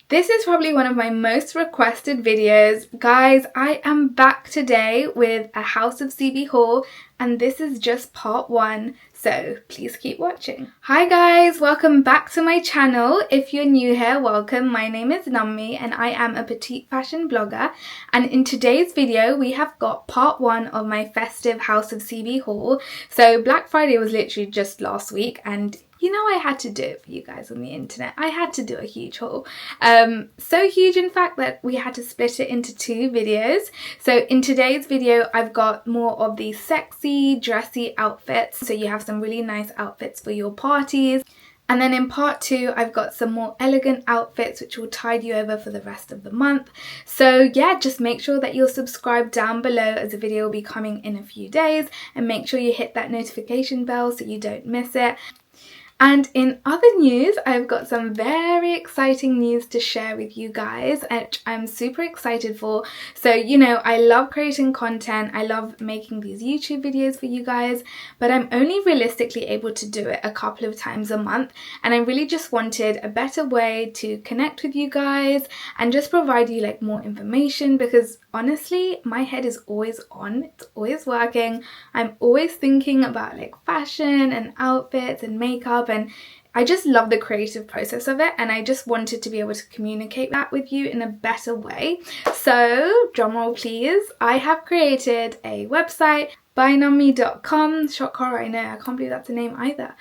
This is probably one of my most requested videos. Guys, I am back today with a House of CB haul, and this is just part one, so please keep watching. Hi guys, welcome back to my channel. If you're new here, welcome. My name is Nami and I am a petite fashion blogger, and in today's video we have got part one of my festive House of CB haul. So Black Friday was literally just last week, and you know I had to do it for you guys on the internet. I had to do a huge haul. So huge in fact that we had to split it into two videos. So in today's video I've got more of the sexy, dressy outfits. So you have some really nice outfits for your parties. And then in part two, I've got some more elegant outfits which will tide you over for the rest of the month. So yeah, just make sure that you're subscribed down below as the video will be coming in a few days. And make sure you hit that notification bell so you don't miss it. And in other news, I've got some very exciting news to share with you guys, which I'm super excited for. So, you know, I love creating content. I love making these YouTube videos for you guys, but I'm only realistically able to do it a couple of times a month. And I really just wanted a better way to connect with you guys and just provide you like more information, because honestly, my head is always on. It's always working. I'm always thinking about like fashion and outfits and makeup, and I just love the creative process of it, and I just wanted to be able to communicate that with you in a better way. So, drumroll please, I have created a website, bynami.com. Shock horror, I know, I can't believe that's a name either.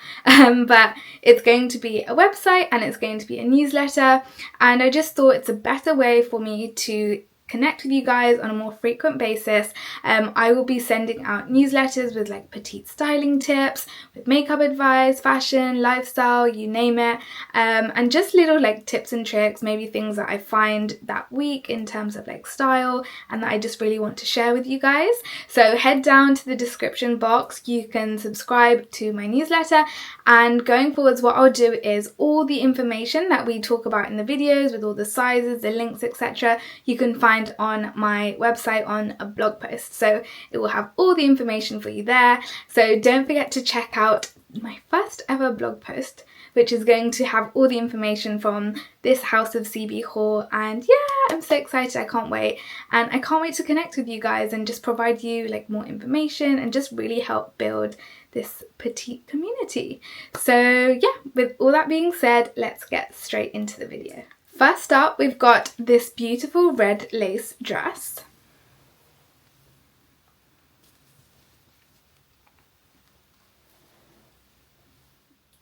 But it's going to be a website and it's going to be a newsletter, and I just thought it's a better way for me to connect with you guys on a more frequent basis. I will be sending out newsletters with like petite styling tips, with makeup advice, fashion, lifestyle, you name it, and just little like tips and tricks, maybe things that I find that week in terms of like style and that I just really want to share with you guys. So head down to the description box, you can subscribe to my newsletter, and going forwards what I'll do is all the information that we talk about in the videos with all the sizes, the links, etc. you can find on my website on a blog post. So it will have all the information for you there. So don't forget to check out my first ever blog post, which is going to have all the information from this House of CB haul. And yeah, I'm so excited, I can't wait. And I can't wait to connect with you guys and just provide you like more information and just really help build this petite community. So yeah, with all that being said, let's get straight into the video. First up, we've got this beautiful red lace dress.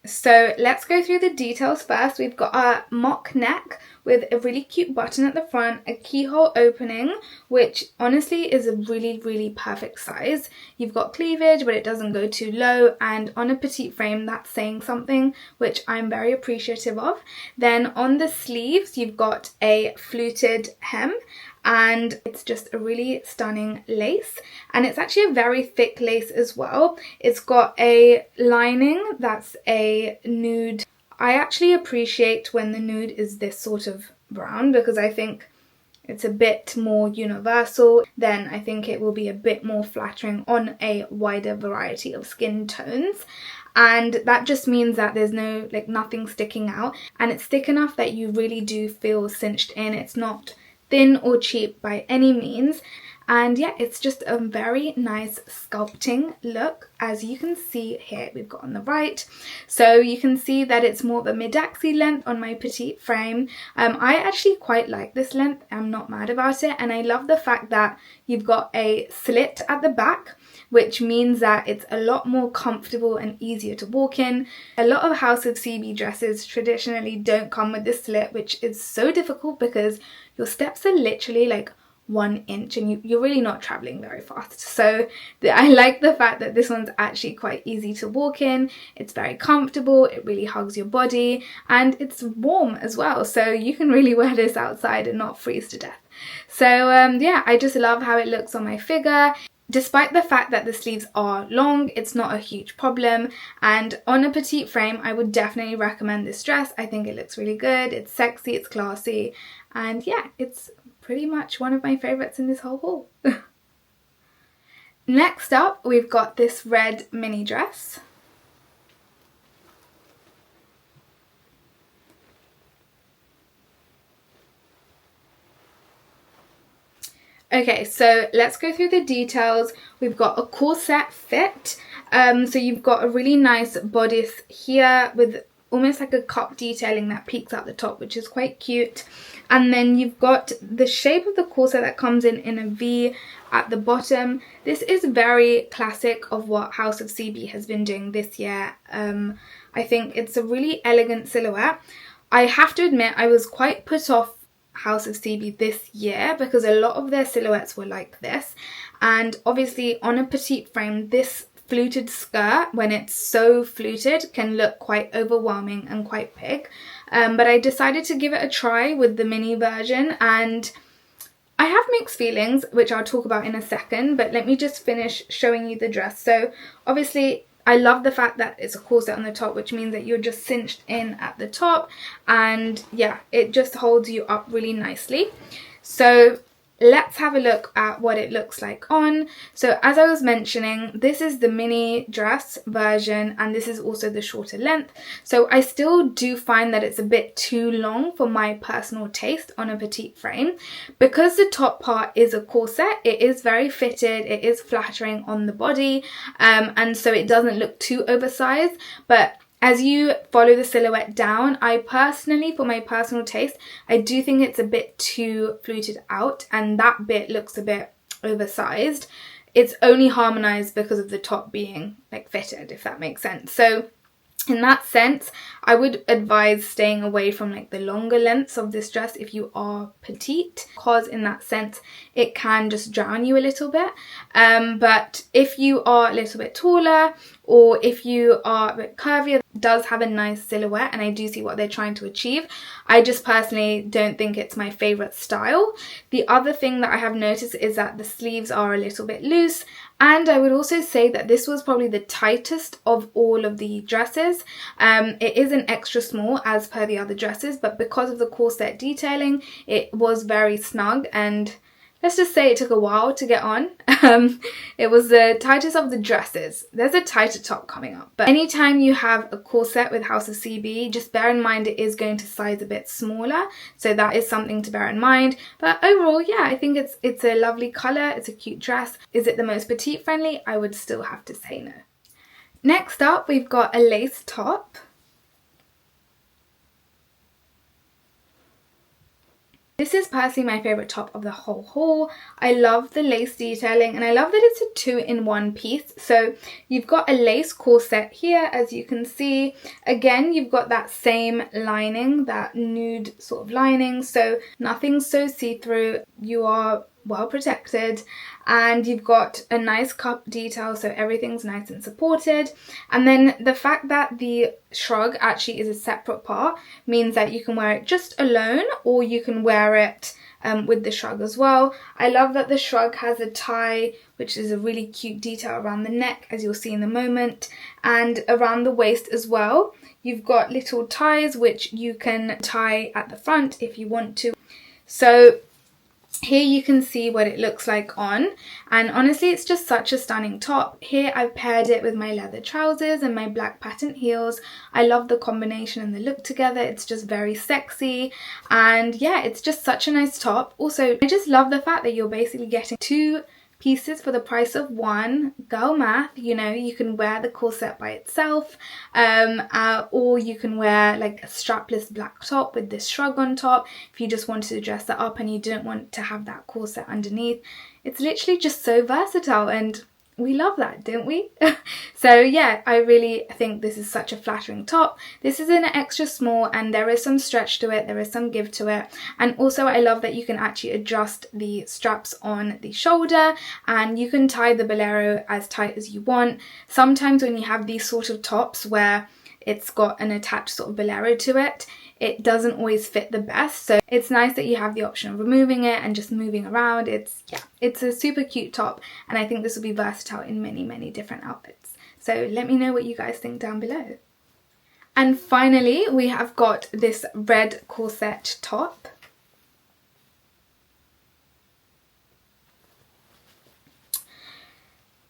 So let's go through the details first. We've got a mock neck with a really cute button at the front, a keyhole opening, which honestly is a really perfect size. You've got cleavage, but it doesn't go too low, and on a petite frame, that's saying something, which I'm very appreciative of. Then on the sleeves, you've got a fluted hem, and it's just a really stunning lace, and it's actually a very thick lace as well. It's got a lining that's a nude. I actually appreciate when the nude is this sort of brown, because I think it's a bit more universal. Then I think it will be a bit more flattering on a wider variety of skin tones. And that just means that there's no like nothing sticking out, and it's thick enough that you really do feel cinched in. It's not thin or cheap by any means. And yeah, it's just a very nice sculpting look, as you can see here we've got on the right. So you can see that it's more of a mid-axi length on my petite frame. I actually quite like this length, I'm not mad about it, and I love the fact that you've got a slit at the back, which means that it's a lot more comfortable and easier to walk in. A lot of House of CB dresses traditionally don't come with this slit, which is so difficult because your steps are literally like 1 inch and you're really not traveling very fast. So I like the fact that this one's actually quite easy to walk in. It's very comfortable, it really hugs your body, and it's warm as well, so you can really wear this outside and not freeze to death. So yeah, I just love how it looks on my figure. Despite the fact that the sleeves are long, it's not a huge problem, and on a petite frame I would definitely recommend this dress. I think it looks really good, it's sexy, it's classy, and yeah, it's pretty much one of my favourites in this whole haul. Next up, we've got this red mini dress. Okay, so let's go through the details. We've got a corset fit. So you've got a really nice bodice here with almost like a cup detailing that peeks out the top, which is quite cute. And then you've got the shape of the corset that comes in a V at the bottom. This is very classic of what House of CB has been doing this year. I think it's a really elegant silhouette. I have to admit I was quite put off House of CB this year because a lot of their silhouettes were like this, and obviously on a petite frame this fluted skirt, when it's so fluted, can look quite overwhelming and quite big, but I decided to give it a try with the mini version, and I have mixed feelings, which I'll talk about in a second, but let me just finish showing you the dress. So obviously I love the fact that it's a corset on the top, which means that you're just cinched in at the top, and yeah, it just holds you up really nicely. So let's have a look at what it looks like on. So as I was mentioning, this is the mini dress version, and this is also the shorter length. So I still do find that it's a bit too long for my personal taste on a petite frame. Because the top part is a corset, it is very fitted, it is flattering on the body, and so it doesn't look too oversized. But as you follow the silhouette down, I personally, for my personal taste, I do think it's a bit too fluted out, and that bit looks a bit oversized. It's only harmonized because of the top being like fitted, if that makes sense. So in that sense, I would advise staying away from like the longer lengths of this dress if you are petite, because in that sense it can just drown you a little bit. But if you are a little bit taller, or if you are a bit curvier, it does have a nice silhouette, and I do see what they're trying to achieve. I just personally don't think it's my favorite style. The other thing that I have noticed is that the sleeves are a little bit loose, and I would also say that this was probably the tightest of all of the dresses. It is an extra small as per the other dresses, but because of the corset detailing, it was very snug, and let's just say it took a while to get on. It was the tightest of the dresses. There's a tighter top coming up, but anytime you have a corset with House of CB, just bear in mind it is going to size a bit smaller, so that is something to bear in mind. But overall, yeah, I think it's a lovely colour, it's a cute dress. Is it the most petite friendly? I would still have to say no. Next up, we've got a lace top. This is personally my favourite top of the whole haul. I love the lace detailing, and I love that it's a 2-in-1 piece. So you've got a lace corset here, as you can see. Again, you've got that same lining, that nude sort of lining, so nothing so see-through. You are well protected, and you've got a nice cup detail, so everything's nice and supported. And then the fact that the shrug actually is a separate part means that you can wear it just alone, or you can wear it with the shrug as well. I love that the shrug has a tie, which is a really cute detail around the neck, as you'll see in a moment, and around the waist as well. You've got little ties which you can tie at the front if you want to. So here you can see what it looks like on, and honestly it's just such a stunning top. Here I've paired it with my leather trousers and my black patent heels. I love the combination and the look together. It's just very sexy, and yeah, it's just such a nice top. Also, I just love the fact that you're basically getting two pieces for the price of one. Girl math, you know, you can wear the corset by itself, or you can wear like a strapless black top with this shrug on top if you just wanted to dress that up and you didn't want to have that corset underneath. It's literally just so versatile, and we love that, don't we? So yeah, I really think this is such a flattering top. This is an extra small, and there is some stretch to it, there is some give to it, and also I love that you can actually adjust the straps on the shoulder, and you can tie the bolero as tight as you want. Sometimes when you have these sort of tops where it's got an attached sort of bolero to it, it doesn't always fit the best, so it's nice that you have the option of removing it and just moving around. It's a super cute top, and I think this will be versatile in many different outfits. So let me know what you guys think down below. And finally, we have got this red corset top.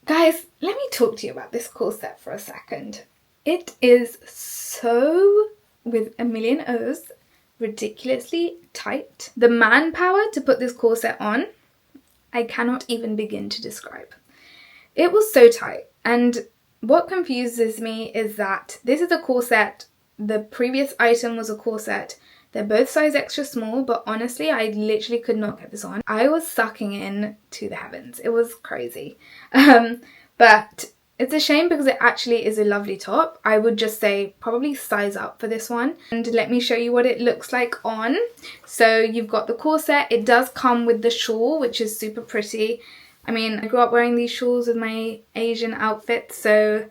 Guys, let me talk to you about this corset for a second. It is so, with a million O's, ridiculously tight. The manpower to put this corset on, I cannot even begin to describe. It was so tight, and what confuses me is that this is a corset, the previous item was a corset. They're both size extra small, but honestly, I literally could not get this on. I was sucking in to the heavens. It was crazy. But it's a shame because it actually is a lovely top. I would just say probably size up for this one. And let me show you what it looks like on. So you've got the corset. It does come with the shawl, which is super pretty. I mean, I grew up wearing these shawls with my Asian outfits, so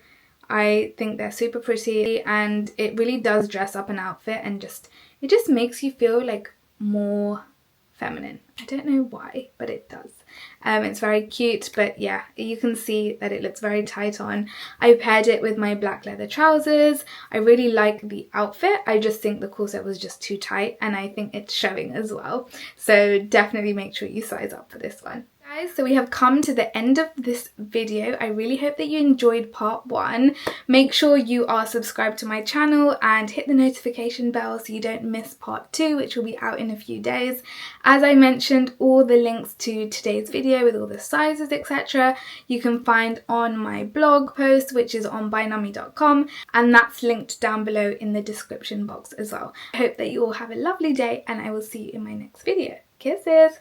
I think they're super pretty, and it really does dress up an outfit, and it just makes you feel like more feminine. I don't know why, but it does. It's very cute, but yeah, you can see that it looks very tight on. I paired it with my black leather trousers. I really like the outfit. I just think the corset was just too tight, and I think it's showing as well. So definitely make sure you size up for this one. Guys, so we have come to the end of this video. I really hope that you enjoyed part 1. Make sure you are subscribed to my channel and hit the notification bell so you don't miss part 2, which will be out in a few days. As I mentioned, all the links to today's video with all the sizes, etc. you can find on my blog post, which is on bynami.com, and that's linked down below in the description box as well. I hope that you all have a lovely day, and I will see you in my next video. Kisses!